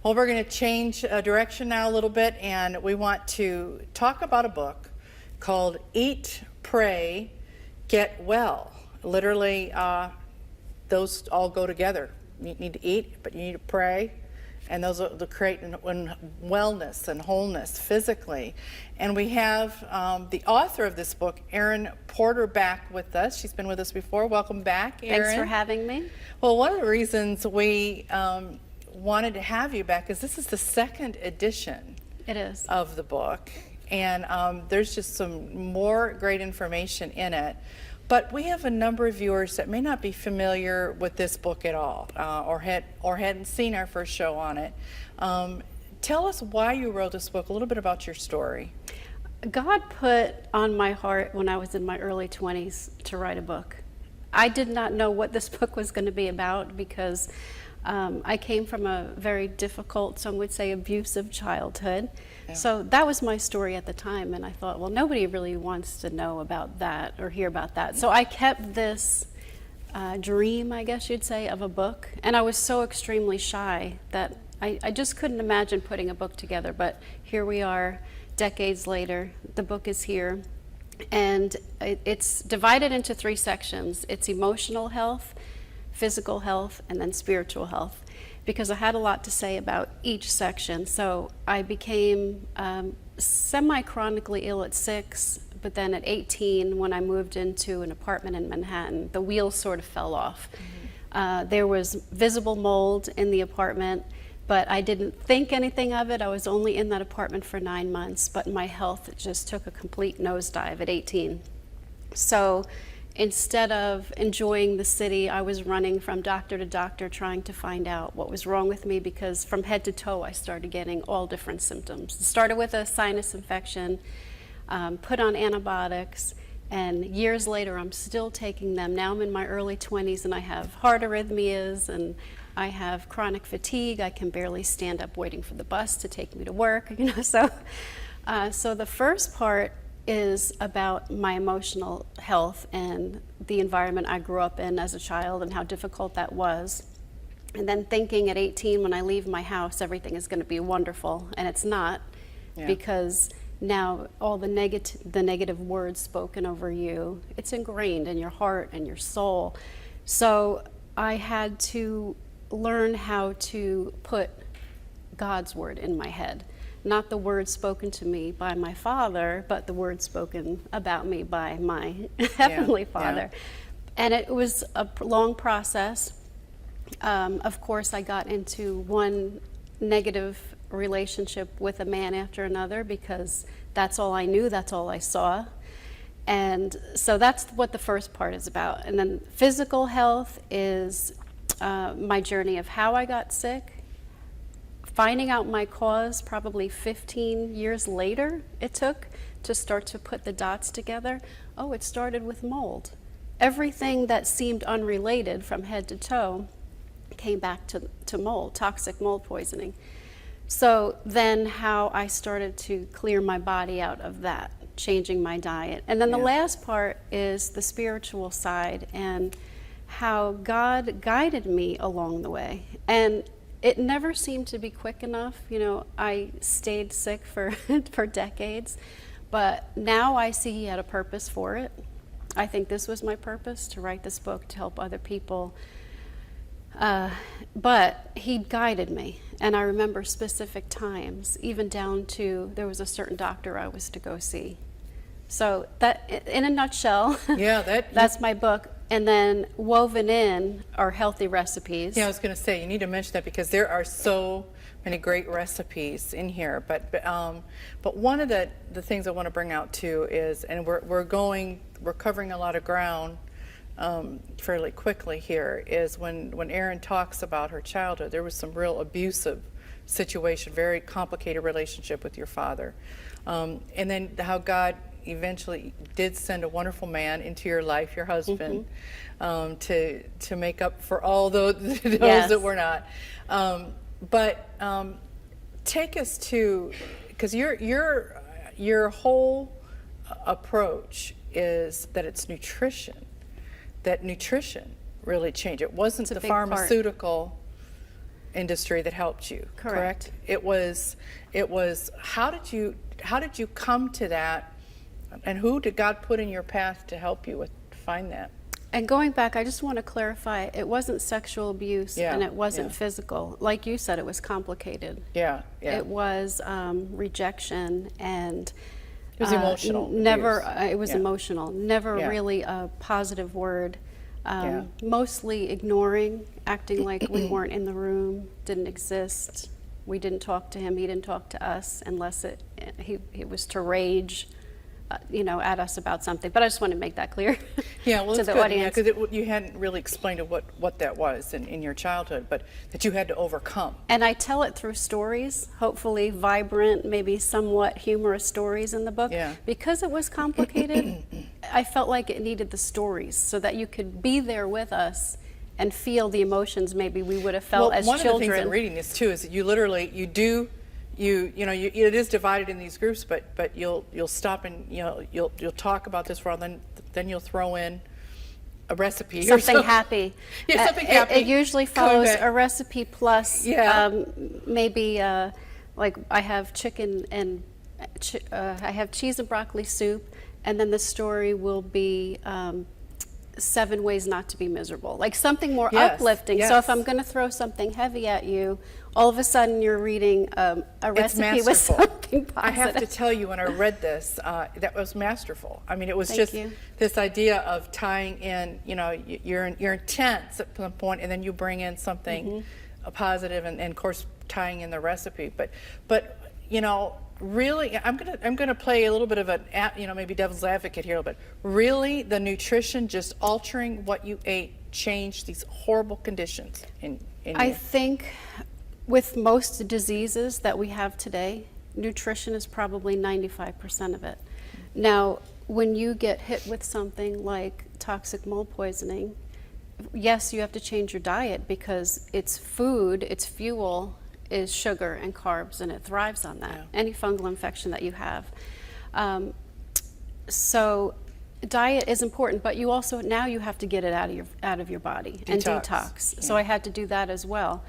Well, we're going to change direction now a little bit, and we want to talk about a book called Eat, Pray, Get Well. Literally, those all go together. You need to eat, but you need to pray, and those will create wellness and wholeness physically. And we have the author of this book, Erin Porter, back with us. She's been with us before. Welcome back, Erin. Thanks for having me. Well, one of the reasons we wanted to have you back is this is the second edition of the book, and there's just some more great information in it. But we have a number of viewers that may not be familiar with this book at all, or hadn't seen our first show on it. Tell us why you wrote this book, a little bit about your story. God put on my heart when I was in my early 20s to write a book. I did not know what this book was going to be about because I came from a very difficult, some would say abusive childhood. Yeah. So that was my story at the time, and I thought, well, nobody really wants to know about that or hear about that. So I kept this dream, I guess you'd say, of a book, and I was so extremely shy that I just couldn't imagine putting a book together. But here we are, decades later, the book is here, and it's divided into 3 sections. It's emotional health, physical health, and then spiritual health, because I had a lot to say about each section. So I became semi-chronically ill at 6, but then at 18, when I moved into an apartment in Manhattan, the wheels sort of fell off. Mm-hmm. There was visible mold in the apartment, but I didn't think anything of it. I was only in that apartment for 9 months, but my health just took a complete nosedive at 18. So instead of enjoying the city, I was running from doctor to doctor trying to find out what was wrong with me, because from head to toe I started getting all different symptoms. It started with a sinus infection, put on antibiotics, and years later I'm still taking them. Now I'm in my early 20s and I have heart arrhythmias and I have chronic fatigue. I can barely stand up waiting for the bus to take me to work. So the first part is about my emotional health and the environment I grew up in as a child and how difficult that was. And then thinking at 18, when I leave my house, everything is going to be wonderful, and it's not. Yeah. Because now all the negative words spoken over you, it's ingrained in your heart and your soul. So I had to learn how to put God's word in my head. Not the words spoken to me by my father, but the words spoken about me by my heavenly Father. Yeah. And it was a long process. Of course, I got into one negative relationship with a man after another because that's all I knew, that's all I saw. And so that's what the first part is about. And then physical health is my journey of how I got sick, finding out my cause probably 15 years later it took to start to put the dots together. Oh, it started with mold. Everything that seemed unrelated from head to toe came back to mold, toxic mold poisoning. So then how I started to clear my body out of that, changing my diet. And then the last part is the spiritual side and how God guided me along the way. And it never seemed to be quick enough. I stayed sick for decades, but now I see He had a purpose for it. I think this was my purpose, to write this book, to help other people. But He guided me, and I remember specific times, even down to there was a certain doctor I was to go see. So that, in a nutshell, that's my book. And then woven in are healthy recipes. Yeah, I was going to say, you need to mention that because there are so many great recipes in here. But one of the things I want to bring out too is, and we're covering a lot of ground fairly quickly here, is when Erin talks about her childhood, there was some real abusive situation, very complicated relationship with your father, and then how God eventually did send a wonderful man into your life, your husband, to make up for all those that were not. But take us to, because your whole approach is that it's nutrition. That nutrition really changed. It wasn't the pharmaceutical industry that helped you. Correct. It was how did you come to that, and who did God put in your path to help you find that? And going back, I just want to clarify, it wasn't sexual abuse and it wasn't physical. Like you said, it was complicated. Yeah. It was rejection and it was emotional. It was emotional. Never really a positive word. Mostly ignoring, acting like we weren't in the room, didn't exist. We didn't talk to him. He didn't talk to us unless he was to rage, at us about something. But I just want to make that clear. Yeah, well, to it's the good, audience. because you hadn't really explained what that was in your childhood, but that you had to overcome. And I tell it through stories, hopefully vibrant, maybe somewhat humorous stories in the book. Yeah. Because it was complicated, I felt like it needed the stories so that you could be there with us and feel the emotions maybe we would have felt as children. One of the things in reading this too is that it is divided in these groups, but you'll stop and you'll talk about this for a while, then you'll throw in a recipe or something happy. Yeah, something happy. It usually follows a recipe plus maybe like I have chicken and I have cheese and broccoli soup, and then the story will be 7 ways not to be miserable, like something more uplifting. So if I'm going to throw something heavy at you, all of a sudden you're reading a recipe with something positive. I have to tell you, when I read this, that was masterful. I mean, it was Thank you. This idea of tying in, you're intense at some point, and then you bring in something positive, and of course tying in the recipe. But really, I'm gonna play a little bit of maybe devil's advocate here, but really, the nutrition, just altering what you ate, changed these horrible conditions in I you. think with most diseases that we have today, nutrition is probably 95% of it. Now, when you get hit with something like toxic mold poisoning, yes, you have to change your diet because it's food, it's fuel, is sugar and carbs, and it thrives on that. Any fungal infection that you have. So diet is important, but you also now you have to get it out of your body and detox. So I had to do that as well.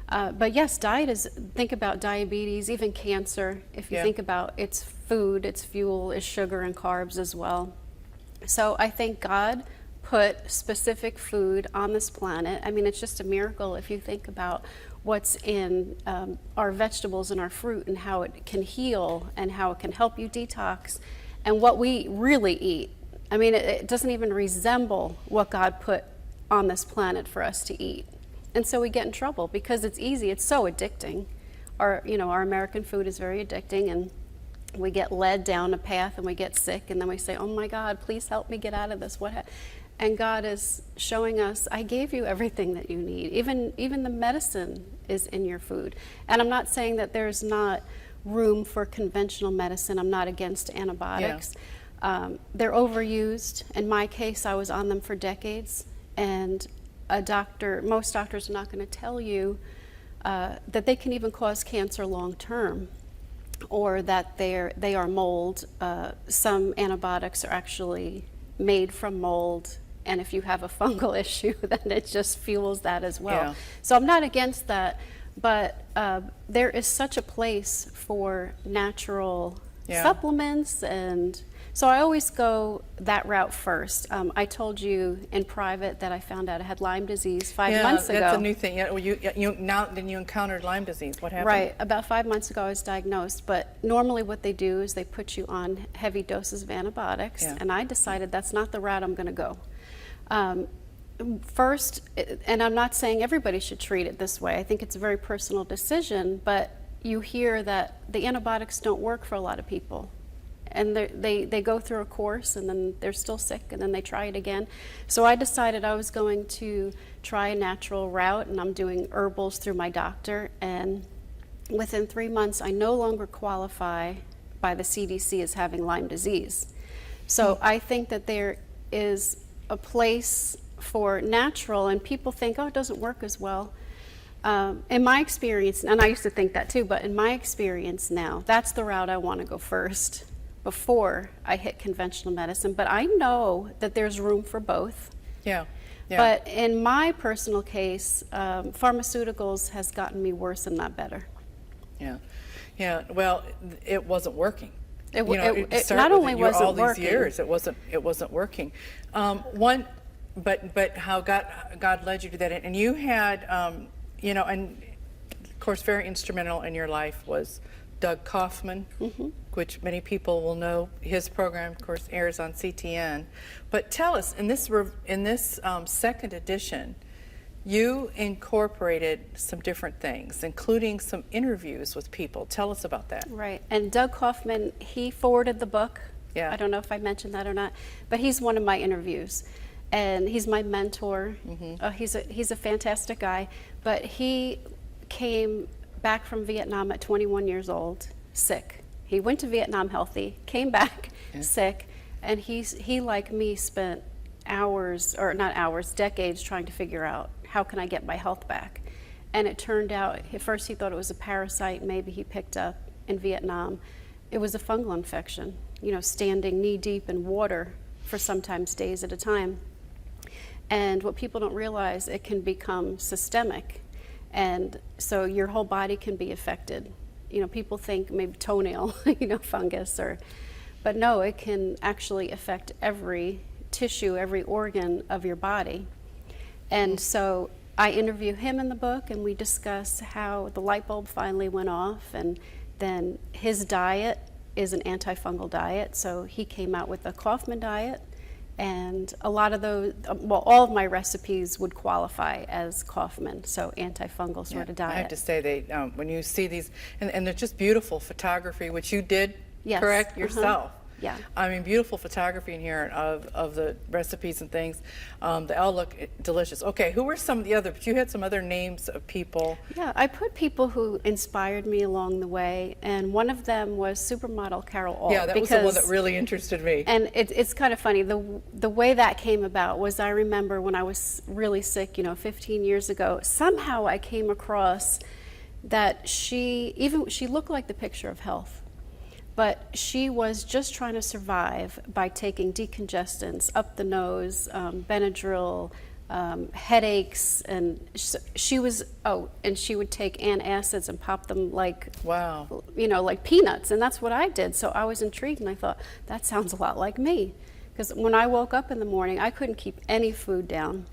But yes, diet is, think about diabetes, even cancer. If you think about it's food, it's fuel, it's sugar and carbs as well. So I think God put specific food on this planet. I mean, it's just a miracle if you think about what's in our vegetables and our fruit and how it can heal and how it can help you detox and what we really eat. I mean, it doesn't even resemble what God put on this planet for us to eat. And so we get in trouble because it's easy, it's so addicting. Our American food is very addicting, and we get led down a path and we get sick, and then we say, oh my God, please help me get out of this. And God is showing us, I gave you everything that you need. Even the medicine is in your food. And I'm not saying that there's not room for conventional medicine. I'm not against antibiotics. They're overused. In my case, I was on them for decades. And most doctors are not going to tell you that they can even cause cancer long term, or that they are mold. Some antibiotics are actually made from mold, and if you have a fungal issue, then it just fuels that as well. So I'm not against that, but there is such a place for natural supplements, and so I always go that route first. I told you in private that I found out I had Lyme disease 5 months ago. Yeah, that's a new thing. Yeah, then you encountered Lyme disease. What happened? Right, about 5 months ago I was diagnosed, but normally what they do is they put you on heavy doses of antibiotics, and I decided that's not the route I'm going to go. First, and I'm not saying everybody should treat it this way, I think it's a very personal decision, but you hear that the antibiotics don't work for a lot of people. And they go through a course, and then they're still sick, and then they try it again. So I decided I was going to try a natural route, and I'm doing herbals through my doctor. And within 3 months, I no longer qualify by the CDC as having Lyme disease. So I think that there is a place for natural, and people think, oh, it doesn't work as well. In my experience, and I used to think that too, but in my experience now, that's the route I want to go first before I hit conventional medicine. But I know that there's room for both. Yeah. But in my personal case, pharmaceuticals has gotten me worse and not better. Yeah, yeah. Well, it wasn't working. It started not with only you were wasn't all these working. years, it wasn't working. But how God led you to that, and you had, and of course, very instrumental in your life was Doug Kaufman, which many people will know. His program, of course, airs on CTN. But tell us, in this second edition, you incorporated some different things, including some interviews with people. Tell us about that. Right. And Doug Kaufman, he forwarded the book. Yeah. I don't know if I mentioned that or not, but he's one of my interviews. And he's my mentor. He's a fantastic guy. But he came back from Vietnam at 21 years old, sick. He went to Vietnam healthy, came back sick, and he like me spent decades trying to figure out how can I get my health back. And it turned out, at first he thought it was a parasite maybe he picked up in Vietnam. It was a fungal infection, standing knee deep in water for sometimes days at a time. And what people don't realize, it can become systemic. And so your whole body can be affected. People think maybe toenail, fungus, but no, it can actually affect every tissue, every organ of your body. And so I interview him in the book, and we discuss how the light bulb finally went off, and then his diet is an antifungal diet. So he came out with a Kaufman diet, and a lot of those, all of my recipes would qualify as Kaufman, so antifungal sort of diet. I have to say, when you see these, and they're just beautiful photography, which you did, Yes. correct, yourself. Yeah. I mean, beautiful photography in here of the recipes and things. They all look delicious. Okay, who were some of the other, but you had some other names of people. Yeah, I put people who inspired me along the way, and one of them was supermodel Carol Ault. Yeah, that was the one that really interested me. And it's kind of funny, the way that came about was, I remember when I was really sick, 15 years ago, somehow I came across that she looked like the picture of health. But she was just trying to survive by taking decongestants up the nose, Benadryl, headaches, and she would take antacids and pop them like, wow, like peanuts, and that's what I did. So I was intrigued, and I thought, that sounds a lot like me. Because when I woke up in the morning, I couldn't keep any food down.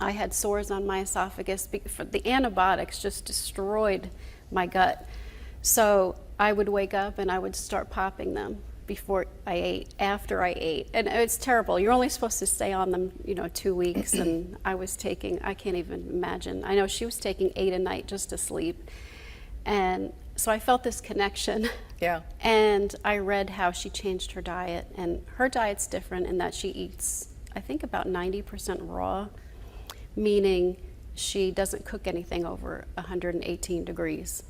I had sores on my esophagus. The antibiotics just destroyed my gut. So I would wake up and I would start popping them before I ate, after I ate. And it's terrible. You're only supposed to stay on them, 2 weeks. And I was taking, I can't even imagine. I know she was taking 8 a night just to sleep. And so I felt this connection. Yeah. And I read how she changed her diet. And her diet's different in that she eats, I think, about 90% raw, meaning she doesn't cook anything over 118 degrees.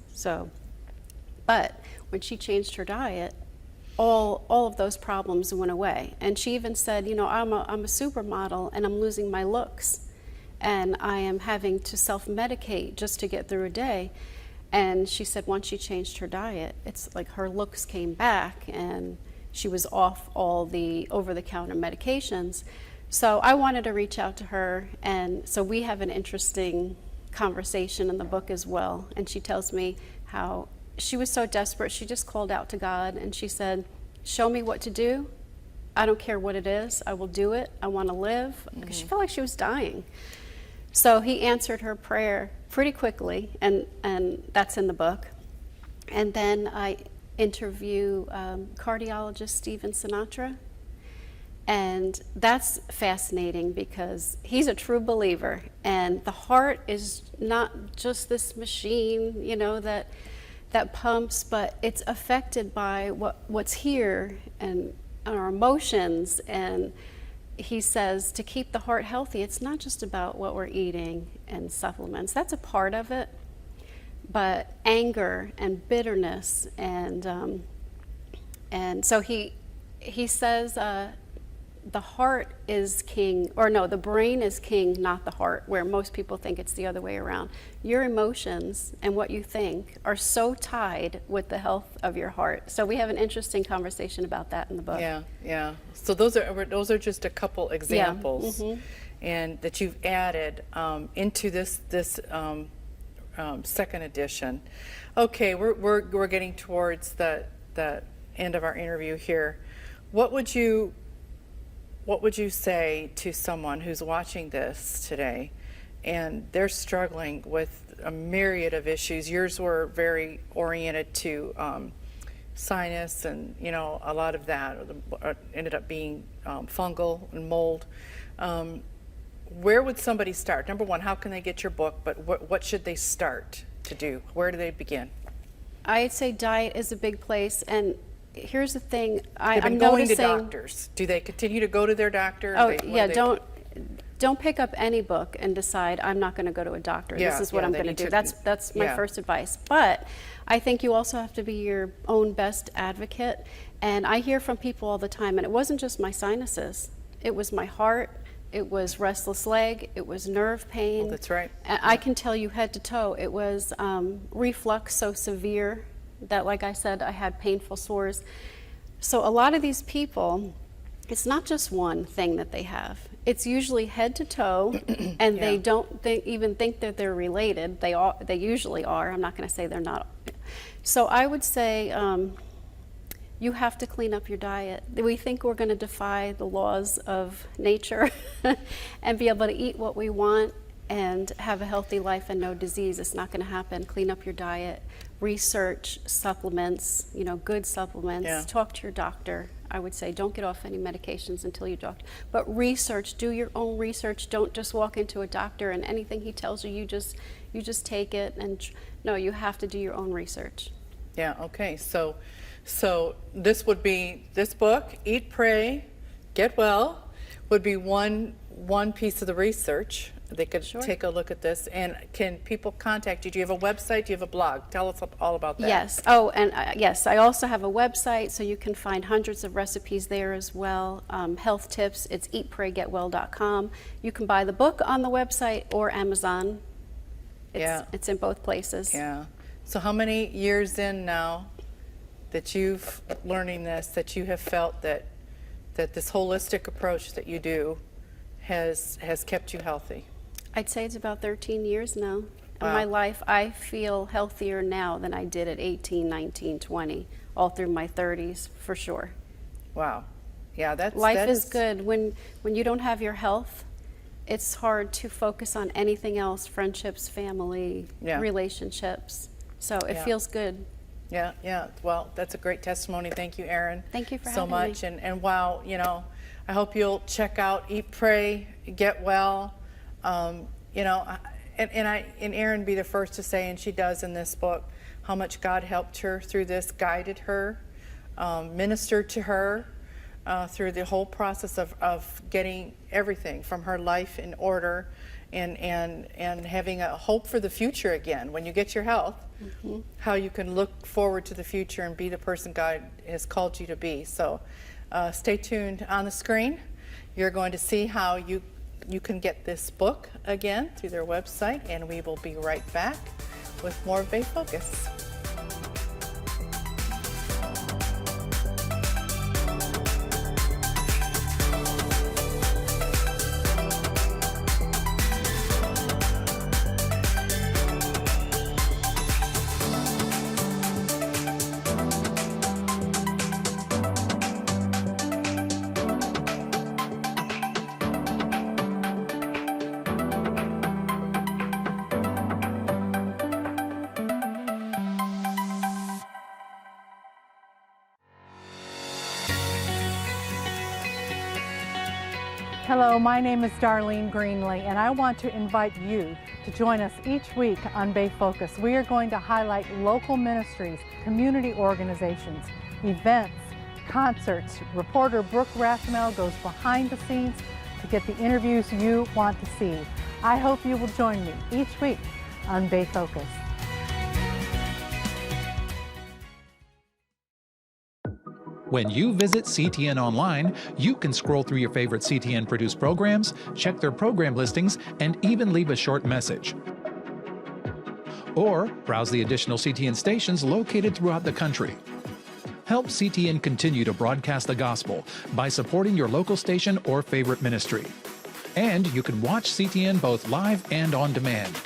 But when she changed her diet, all of those problems went away. And she even said, I'm a supermodel and I'm losing my looks. And I am having to self-medicate just to get through a day. And she said once she changed her diet, it's like her looks came back and she was off all the over-the-counter medications. So I wanted to reach out to her. And so we have an interesting conversation in the book as well. And she tells me how she was so desperate, she just called out to God and she said, show me what to do. I don't care what it is. I will do it. I want to live. Because she felt like she was dying. So he answered her prayer pretty quickly, and that's in the book. And then I interview cardiologist Stephen Sinatra. And that's fascinating because he's a true believer. And the heart is not just this machine, that pumps, but it's affected by what's here and our emotions. And he says to keep the heart healthy, it's not just about what we're eating and supplements. That's a part of it, but anger and bitterness and so he says the heart is king, or no, the brain is king, not the heart, where most people think it's the other way around. Your emotions and what you think are so tied with the health of your heart. So we have an interesting conversation about that in the book. Yeah. So those are just a couple examples. Yeah. and that you've added into this second edition. Okay, we're getting towards the end of our interview here. What would you say to someone who's watching this today and they're struggling with a myriad of issues? Yours were very oriented to sinus, and a lot of that ended up being fungal and mold. Where would somebody start? Number one, how can they get your book, but what should they start to do? Where do they begin? I'd say diet is a big place, and here's the thing. They've been I'm going noticing, to doctors. Do they continue to go to their doctor? Oh, yeah, don't pick up any book and decide I'm not going to go to a doctor. Yeah, this is what I'm going to do. That's my yeah. first advice. But I think you also have to be your own best advocate. And I hear from people all the time, and it wasn't just my sinuses. It was my heart. It was restless leg. It was nerve pain. Oh, that's right. I can tell you head to toe. It was reflux so severe that, like I said, I had painful sores. So a lot of these people, it's not just one thing that they have. It's usually head to toe, and Yeah. they don't even think that they're related. They usually are. I'm not going to say they're not. So I would say you have to clean up your diet. We think we're going to defy the laws of nature and be able to eat what we want and have a healthy life and no disease. It's not going to happen. Clean up your diet. Research supplements, good supplements. Yeah. Talk to your doctor. I would say don't get off any medications until you doctor. But research, do your own research. Don't just walk into a doctor and anything he tells you, you just take it. And no, you have to do your own research. Yeah, okay. So this would be, this book, Eat, Pray, Get Well, would be one piece of the research. They could take a look at this. And can people contact you? Do you have a website? Do you have a blog? Tell us all about that. Yes. Oh, and yes, I also have a website, so you can find hundreds of recipes there as well. Health tips, it's eatpraygetwell.com. You can buy the book on the website or Amazon. It's in both places. Yeah. So how many years in now that you've learning this, that you have felt that this holistic approach that you do has kept you healthy? I'd say it's about 13 years now. In Wow. my life, I feel healthier now than I did at 18, 19, 20, all through my 30s, for sure. Wow. Yeah, Life is good. When you don't have your health, it's hard to focus on anything else, friendships, family, relationships. So it feels good. Yeah. Well, that's a great testimony. Thank you, Erin. Thank you for so having much. me. And wow, I hope you'll check out Eat, Pray, Get Well. And Erin be the first to say, and she does in this book, how much God helped her through this, guided her, ministered to her through the whole process of getting everything from her life in order, and having a hope for the future again. When you get your health, how you can look forward to the future and be the person God has called you to be. So stay tuned. On the screen, you're going to see how you can get this book again through their website, and we will be right back with more Bay Focus. Hello, my name is Darlene Greenlee, and I want to invite you to join us each week on Bay Focus. We are going to highlight local ministries, community organizations, events, concerts. Reporter Brooke Rathmel goes behind the scenes to get the interviews you want to see. I hope you will join me each week on Bay Focus. When you visit CTN Online, you can scroll through your favorite CTN-produced programs, check their program listings, and even leave a short message. Or browse the additional CTN stations located throughout the country. Help CTN continue to broadcast the gospel by supporting your local station or favorite ministry. And you can watch CTN both live and on demand.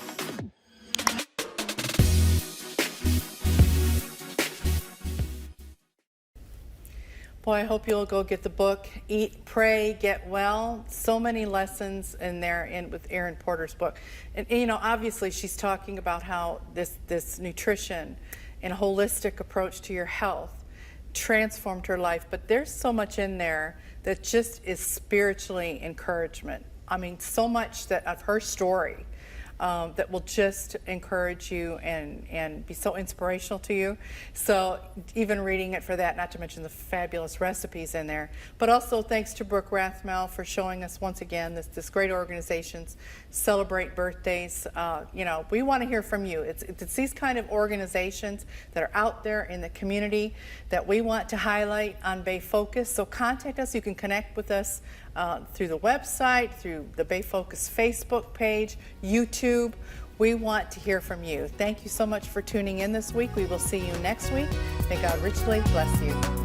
Boy, I hope you'll go get the book, Eat, Pray, Get Well. So many lessons in there with Erin Porter's book. And you know, obviously she's talking about how this nutrition and a holistic approach to your health transformed her life. But there's so much in there that just is spiritually encouragement. I mean, so much of her story that will just encourage you and be so inspirational to you. So even reading it for that, not to mention the fabulous recipes in there, but also thanks to Brooke Rathmel for showing us once again this great organizations celebrate birthdays. You know, we want to hear from you. It's these kind of organizations that are out there in the community that we want to highlight on Bay Focus. So contact us. You can connect with us through the website, through the Bay Focus Facebook page, YouTube. We want to hear from you. Thank you so much for tuning in this week. We will see you next week. May God richly bless you.